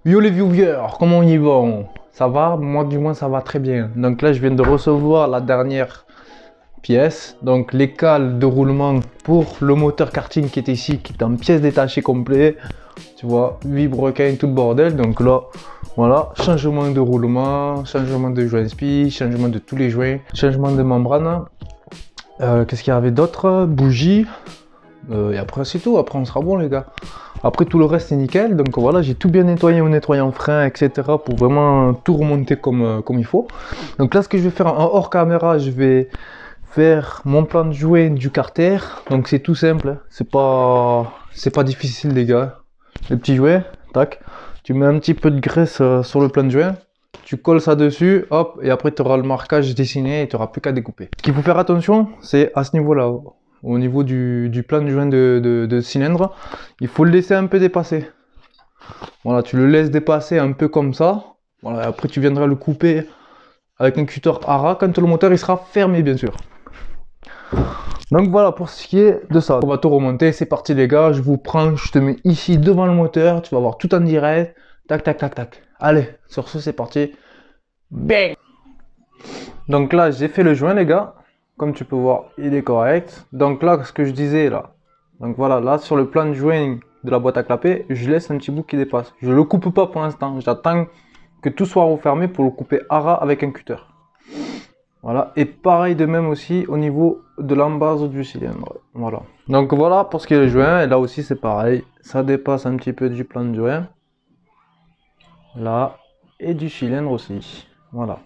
Yo les viewers, comment ils vont? Ça va? Moi du moins ça va très bien. Donc là je viens de recevoir la dernière pièce. Donc les cales de roulement pour le moteur karting qui est ici, qui est en pièces détachées complet. Tu vois, vibrequin, tout le bordel. Donc là, voilà, changement de roulement, changement de joint spi, changement de tous les joints, changement de membrane. Qu'est-ce qu'il y avait d'autre? Bougie. Et après c'est tout, après on sera bon les gars. Après tout le reste c'est nickel, donc voilà, j'ai tout bien nettoyé en nettoyant frein, etc. pour vraiment tout remonter comme il faut. Donc là ce que je vais faire en hors caméra, je vais faire mon plan de joint du carter. Donc c'est tout simple, c'est pas difficile les gars. Les petits jouets, tac, tu mets un petit peu de graisse sur le plan de joint. Tu colles ça dessus, hop, et après tu auras le marquage dessiné et tu n'auras plus qu'à découper. Ce qu'il faut faire attention, c'est à ce niveau-là. Au niveau du plan de joint de cylindre, il faut le laisser un peu dépasser. Voilà, tu le laisses dépasser un peu comme ça. Voilà, après tu viendras le couper avec un cutter ARA quand le moteur il sera fermé bien sûr. Donc voilà pour ce qui est de ça. On va tout remonter, c'est parti les gars, je vous prends, je te mets ici devant le moteur, tu vas voir tout en direct. Tac tac tac tac. Allez, sur ce c'est parti. Bang! Donc là j'ai fait le joint les gars. Comme tu peux voir, il est correct. Donc là, ce que je disais là. Donc voilà, là sur le plan de joint de la boîte à clapper, je laisse un petit bout qui dépasse. Je le coupe pas pour l'instant. J'attends que tout soit refermé pour le couper à ras avec un cutter. Voilà. Et pareil de même aussi au niveau de l'embase du cylindre. Voilà. Donc voilà pour ce qui est le joint. Et là aussi c'est pareil. Ça dépasse un petit peu du plan de joint. Là. Et du cylindre aussi. Voilà.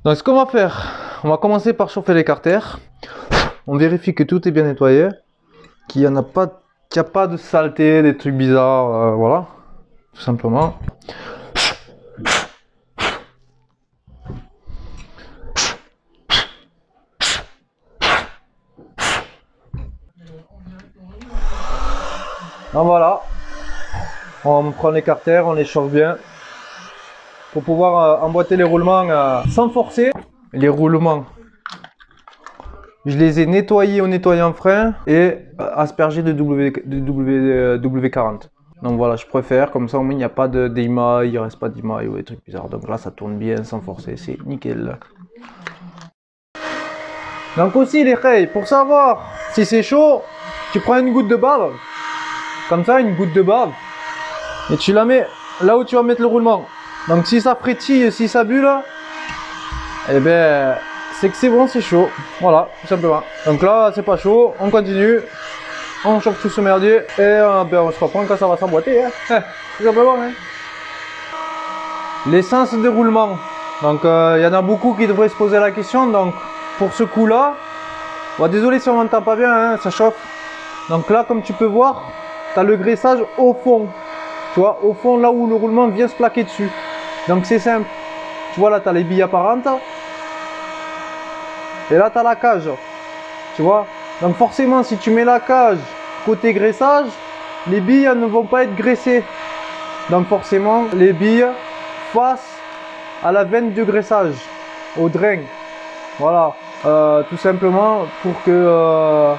Donc ce qu'on va faire, on va commencer par chauffer l'écarter. On vérifie que tout est bien nettoyé, qu'il n'y a pas de saleté, des trucs bizarres, voilà, tout simplement. Donc voilà, on prend l'écarter, on les chauffe bien pour pouvoir emboîter les roulements sans forcer. Les roulements, je les ai nettoyés au nettoyant frein et aspergés de W40. Donc voilà, je préfère, comme ça au moins il n'y a pas d'émail, il ne reste pas d'émail ou des trucs bizarres. Donc là ça tourne bien sans forcer, c'est nickel. Donc aussi les reilles, pour savoir si c'est chaud, tu prends une goutte de bave, comme ça une goutte de bave, et tu la mets là où tu vas mettre le roulement. Donc si ça frétille, si ça bulle, eh ben c'est que c'est bon, c'est chaud. Voilà, tout simplement. Donc là c'est pas chaud, on continue, on chauffe tout ce merdier et ben, on se reprend quand ça va s'emboîter. Hein. Tout simplement. Hein. L'essence de roulement. Donc il y en a beaucoup qui devraient se poser la question. Donc pour ce coup là, bon, désolé si on m'entend pas bien, hein, ça chauffe. Donc là comme tu peux voir, tu as le graissage au fond. Tu vois, au fond là où le roulement vient se plaquer dessus. Donc c'est simple. Tu vois là tu as les billes apparentes. Et là tu as la cage. Tu vois. Donc forcément si tu mets la cage côté graissage, les billes ne vont pas être graissées. Donc forcément les billes face à la veine de graissage, au drain. Voilà, tout simplement pour que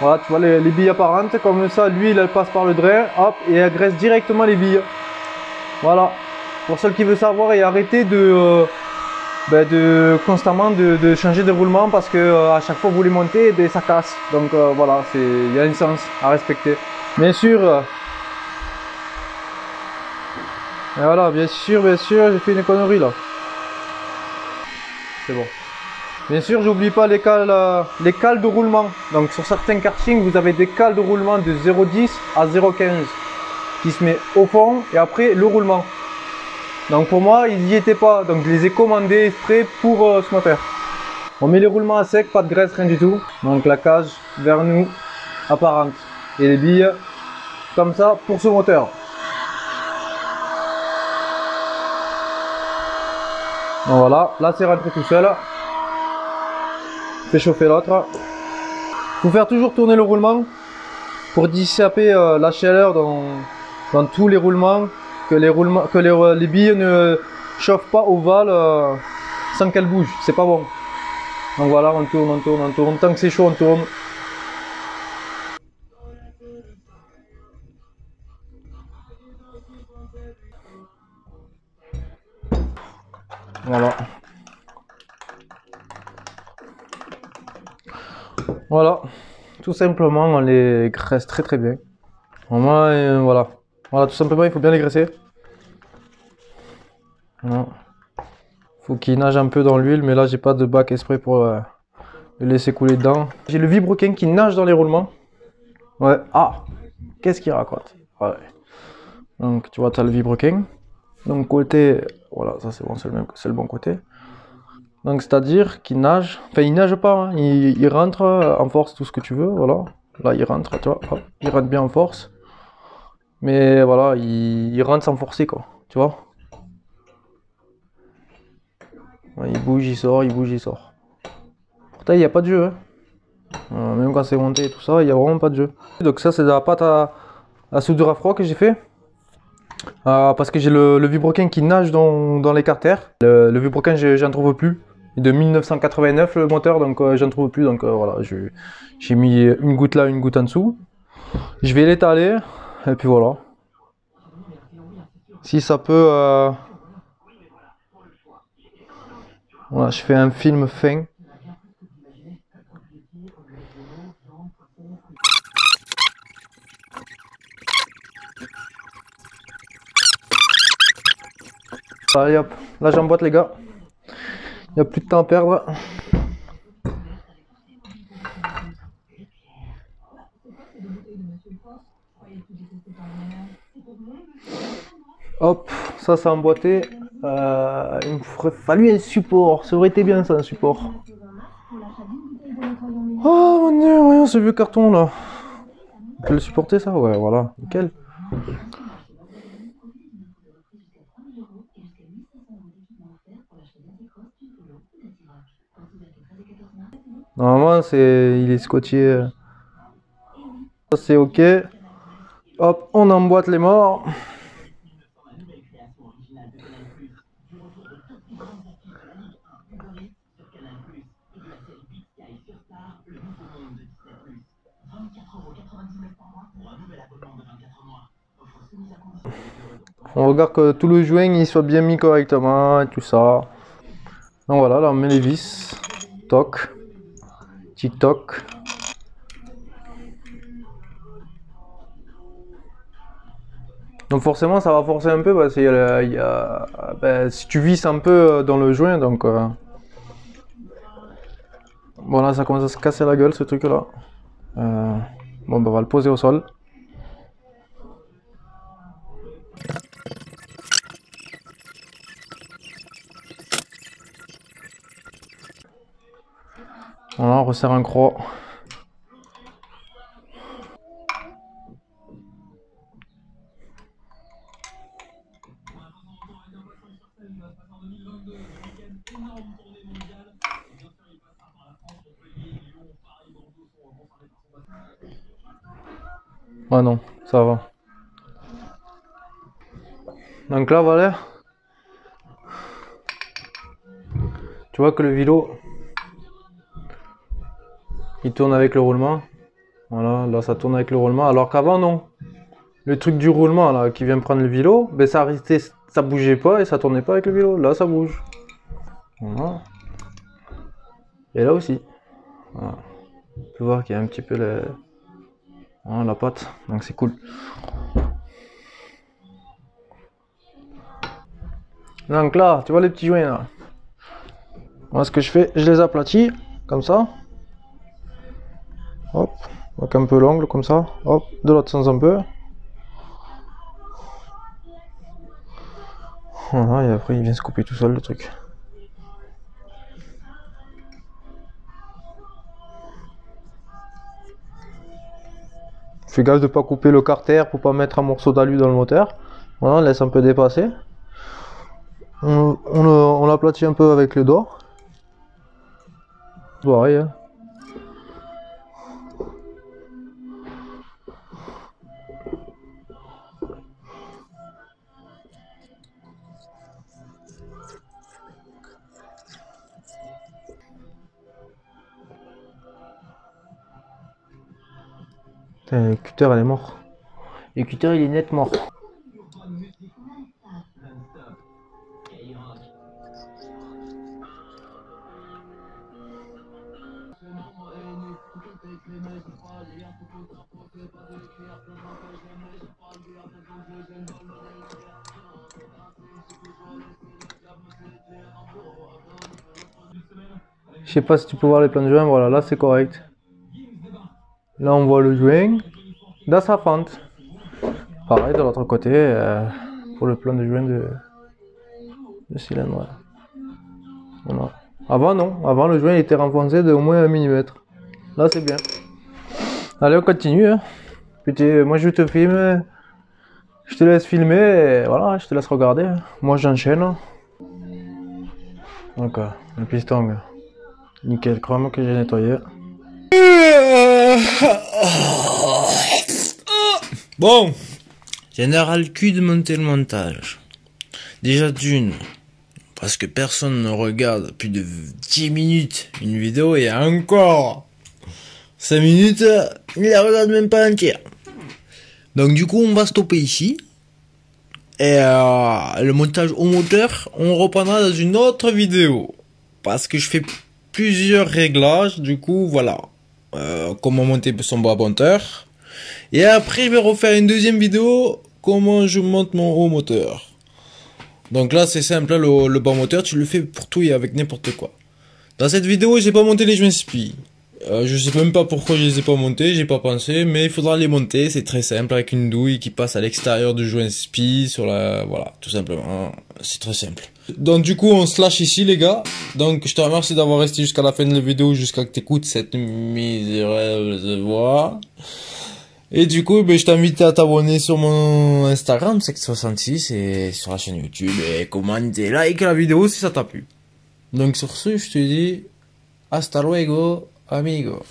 voilà, tu vois les billes apparentes, comme ça l'huile elle passe par le drain, hop, et elle graisse directement les billes. Voilà, pour ceux qui veulent savoir et arrêter de constamment de changer de roulement parce que à chaque fois que vous les montez, ben, ça casse. Donc voilà, il y a un sens à respecter. Bien sûr, et voilà, bien sûr, j'ai fait une connerie là. C'est bon. Bien sûr, j'oublie pas les cales de roulement. Donc sur certains kartings, vous avez des cales de roulement de 0,10 à 0,15 qui se met au fond et après le roulement. Donc pour moi, ils n'y étaient pas. Donc je les ai commandés exprès pour ce moteur. On met les roulements à sec, pas de graisse, rien du tout. Donc la cage vers nous apparente. Et les billes comme ça pour ce moteur. Donc voilà, là c'est rentré tout seul. Fait chauffer l'autre. Il faut faire toujours tourner le roulement pour dissiper la chaleur dans tous les roulements, que les billes ne chauffent pas ovale sans qu'elles bougent, c'est pas bon. Donc voilà, on tourne, tant que c'est chaud on tourne. Voilà. Voilà. Tout simplement, on les graisse très très bien. Vraiment, voilà. Voilà, tout simplement, il faut bien les graisser. Voilà. Faut qu'ils nagent un peu dans l'huile, mais là, j'ai pas de bac exprès pour le laisser couler dedans. J'ai le vilebrequin qui nage dans les roulements. Ouais. Ah, qu'est-ce qu'il raconte? Ouais. Donc, tu vois, tu as le vilebrequin. Donc, côté, voilà, ça c'est bon, c'est le bon côté. Donc, c'est-à-dire qu'il nage, enfin, il nage pas, hein. Il rentre en force, tout ce que tu veux, voilà. Là, il rentre, tu vois, hop, il rentre bien en force. Mais voilà, il rentre sans forcer, quoi, tu vois. Ouais, il bouge, il sort, il bouge, il sort. Pourtant, il n'y a pas de jeu, hein. Même quand c'est monté et tout ça, il n'y a vraiment pas de jeu. Donc, ça, c'est de la pâte à soudure à froid que j'ai fait. Parce que j'ai le vilebrequin qui nage dans les carters. Le vilebrequin, j'en trouve plus. Il est de 1989 le moteur, donc j'en trouve plus. Donc voilà, j'ai mis une goutte là, une goutte en dessous. Je vais l'étaler, et puis voilà. Si ça peut... Voilà, je fais un film fin. Allez hop, là j'emboîte les gars. Il n'y a plus de temps à perdre. Hop, ça c'est emboîté. Il me ferait fallu un support. Ça aurait été bien ça, un support. Oh mon dieu, voyons ce vieux carton là. On peut le supporter ça? Ouais, voilà, nickel. Normalement, il est scotché. Ça c'est ok. Hop, on emboîte les morts. On regarde que tout le joint il soit bien mis correctement et tout ça. Donc voilà, là on met les vis. Toc. Tic toc. Donc forcément ça va forcer un peu parce qu'il ben, si tu visses un peu dans le joint, donc voilà, ça commence à se casser la gueule ce truc là. Bon ben, on va le poser au sol. Voilà, on resserre un croc. Ah non, ça va. Donc là voilà, tu vois que le vélo il tourne avec le roulement. Voilà, là ça tourne avec le roulement, alors qu'avant non. Le truc du roulement là qui vient prendre le vélo, ben ça restait, ça bougeait pas et ça tournait pas avec le vélo. Là ça bouge. Voilà. Et là aussi. Voilà. On peut voir qu'il y a un petit peu voilà, la patte, donc c'est cool. Donc là, tu vois les petits joints là. Moi ce que je fais, je les aplatis comme ça. Hop, avec un peu l'angle comme ça. Hop, de l'autre sens un peu. Voilà, et après il vient se couper tout seul le truc. Fais gaffe de pas couper le carter pour pas mettre un morceau d'alu dans le moteur. Voilà, on laisse un peu dépasser. On l'aplatit un peu avec le doigt. Pareil, hein. Putain, le cutter elle est mort. Le cutter il est net mort. Je sais pas si tu peux voir les plans de joint, voilà, là c'est correct. Là on voit le joint dans sa fente. Pareil de l'autre côté pour le plan de joint de cylindre. Voilà. Avant non, avant le joint était renfoncé de au moins 1 mm. Là c'est bien. Allez on continue. Hein. Puis moi je te filme, je te laisse filmer et voilà, je te laisse regarder. Hein. Moi j'enchaîne. Donc le piston, nickel chrome que j'ai nettoyé. Bon, j'en ai ras le cul de monter le montage. Déjà d'une, parce que personne ne regarde plus de 10 minutes une vidéo et encore 5 minutes, il la regarde même pas entière. Donc du coup on va stopper ici. Et le montage au moteur, on reprendra dans une autre vidéo. Parce que je fais plusieurs réglages, du coup voilà. Comment monter son bas moteur. Et après je vais refaire une deuxième vidéo, comment je monte mon haut moteur. Donc là c'est simple, là, le bas moteur tu le fais pour tout et avec n'importe quoi. Dans cette vidéo j'ai pas monté les joints SPI. Je sais même pas pourquoi je les ai pas montés, j'ai pas pensé, mais il faudra les monter, c'est très simple, avec une douille qui passe à l'extérieur du joint SPI, sur la, voilà, tout simplement, c'est très simple. Donc du coup on se lâche ici les gars, donc je te remercie d'avoir resté jusqu'à la fin de la vidéo, jusqu'à que tu écoutes cette misérable voix. Et du coup, je t'invite à t'abonner sur mon Instagram, Sect66, et sur la chaîne YouTube, et commenter, like la vidéo si ça t'a plu. Donc sur ce, je te dis, hasta luego, amigo.